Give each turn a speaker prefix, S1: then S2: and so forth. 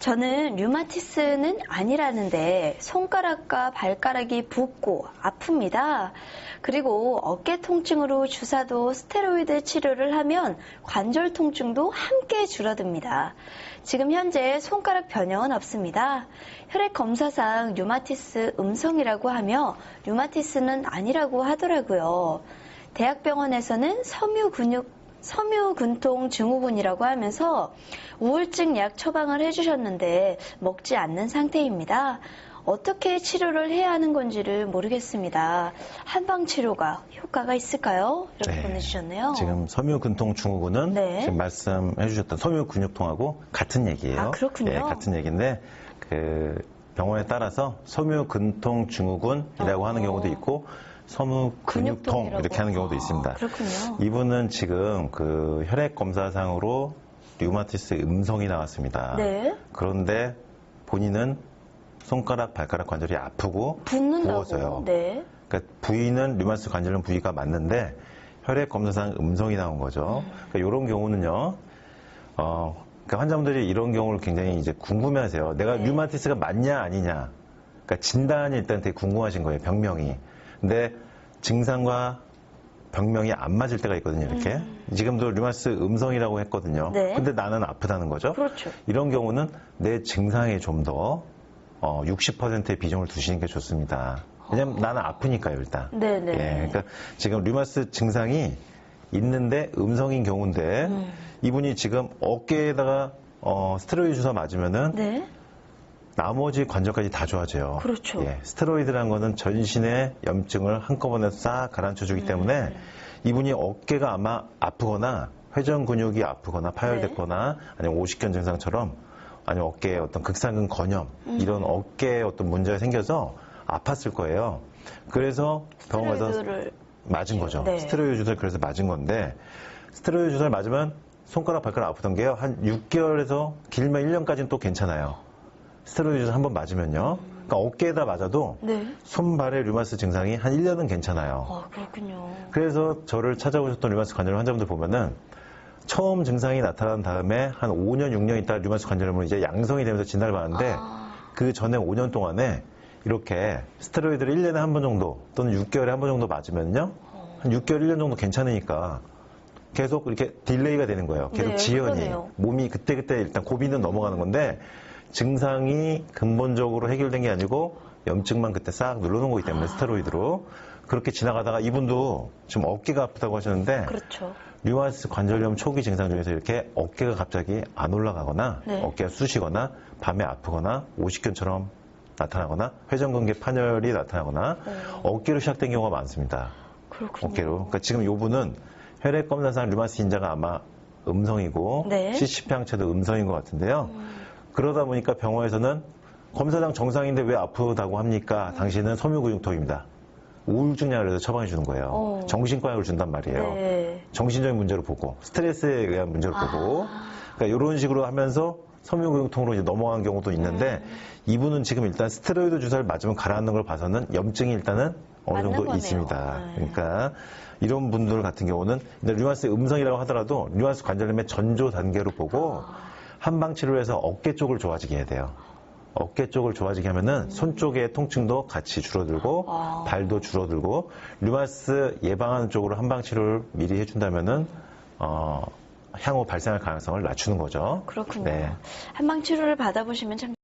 S1: 저는 류마티스는 아니라는데 손가락과 발가락이 붓고 아픕니다. 그리고 어깨 통증으로 주사도 스테로이드 치료를 하면 관절 통증도 함께 줄어듭니다. 지금 현재 손가락 변형은 없습니다. 혈액 검사상 류마티스 음성이라고 하며 류마티스는 아니라고 하더라고요. 대학병원에서는 섬유근통 증후군이라고 하면서 우울증 약 처방을 해주셨는데 먹지 않는 상태입니다. 어떻게 치료를 해야 하는 건지를 모르겠습니다. 한방치료가 효과가 있을까요? 이렇게 보내주셨네요.
S2: 지금 섬유근통 증후군은 지금 말씀해 주셨던 섬유근육통하고 같은 얘기예요.
S1: 아, 그렇군요.
S2: 예, 같은 얘기인데 그 병원에 따라서 섬유근통 증후군이라고 하는 경우도 있고 섬유근육통 이렇게 하는 경우도 있습니다.
S1: 그렇군요.
S2: 이분은 지금 그 혈액 검사상으로 류마티스 음성이 나왔습니다. 그런데 본인은 손가락, 발가락 관절이 아프고 부어서요. 그러니까 부위는 류마티스 관절염 부위가 맞는데 혈액 검사상 음성이 나온 거죠. 그러니까 이런 경우는요. 그러니까 환자분들이 이런 경우를 굉장히 이제 궁금해하세요. 내가 류마티스가 맞냐 아니냐. 그러니까 진단이 일단 되게 궁금하신 거예요. 병명이. 근데 증상과 병명이 안 맞을 때가 있거든요. 이렇게. 지금도 류마티스 음성이라고 했거든요. 근데 나는 아프다는 거죠.
S1: 그렇죠.
S2: 이런 경우는 내 증상에 좀 더 60%의 비중을 두시는 게 좋습니다. 왜냐면 나는 아프니까요, 일단. 예, 그러니까 지금 류마티스 증상이 있는데 음성인 경우인데 이분이 지금 어깨에다가 스테로이드 주사 맞으면은 나머지 관절까지 다 좋아져요.
S1: 그렇죠.
S2: 예, 스테로이드라는 거는 전신의 염증을 한꺼번에 싹 가라앉혀 주기 때문에 이분이 어깨가 아마 아프거나 회전 근육이 아프거나 파열됐거나 아니면 오십견 증상처럼 아니면 어깨에 어떤 극상근 건염 이런 어깨에 어떤 문제가 생겨서 아팠을 거예요. 그래서 병원에서 맞은 거죠. 스테로이드 주사를 그래서 맞은 건데 스테로이드 주사를 맞으면 손가락 발가락 아프던 게요. 한 6개월에서 길면 1년까지는 또 괜찮아요. 스테로이드 주사 한번 맞으면요. 그러니까 어깨에다 맞아도 손발의 류마티스 증상이 한 1년은 괜찮아요.
S1: 아, 그렇군요.
S2: 그래서 저를 찾아오셨던 류마티스 관절염 환자분들 보면은 처음 증상이 나타난 다음에 한 5년, 6년 있다 류마티스 관절염으로 이제 양성이 되면서 진단을 받는데 그 전에 5년 동안에 이렇게 스테로이드를 1년에 한 번 정도 또는 6개월에 한 번 정도 맞으면요. 한 6개월, 1년 정도 괜찮으니까 계속 이렇게 딜레이가 되는 거예요. 계속 지연이. 몸이 그때그때 일단 고비는 넘어가는 건데 증상이 근본적으로 해결된 게 아니고 염증만 그때 싹 눌러놓은 거기 때문에 스테로이드로 그렇게 지나가다가 이분도 지금 어깨가 아프다고 하셨는데 류마티스 관절염 초기 증상 중에서 이렇게 어깨가 갑자기 안 올라가거나 어깨가 쑤시거나 밤에 아프거나 오십견처럼 나타나거나 회전근개 파열이 나타나거나 어깨로 시작된 경우가 많습니다. 어깨로. 그러니까 지금 이분은 혈액 검사상 류마티스 인자가 아마 음성이고 CCP 항체도 음성인 것 같은데요. 그러다 보니까 병원에서는 검사상 정상인데 왜 아프다고 합니까? 당신은 섬유근육통입니다. 우울증 약을 해서 처방해 주는 거예요. 정신과 약을 준단 말이에요. 정신적인 문제로 보고 스트레스에 의한 문제로 보고 그러니까 이런 식으로 하면서 섬유근육통으로 이제 넘어간 경우도 있는데 이분은 지금 일단 스테로이드 주사를 맞으면 가라앉는 걸 봐서는 염증이 일단은 어느 정도 있습니다. 그러니까 이런 분들 같은 경우는 류마티스 음성이라고 하더라도 류마티스 관절염의 전조 단계로 보고 한방 치료해서 어깨 쪽을 좋아지게 해야 돼요. 어깨 쪽을 좋아지게 하면은 손 쪽의 통증도 같이 줄어들고 발도 줄어들고 류마티스 예방하는 쪽으로 한방 치료를 미리 해준다면은 향후 발생할 가능성을 낮추는 거죠.
S1: 그렇군요. 한방 치료를 받아보시면 참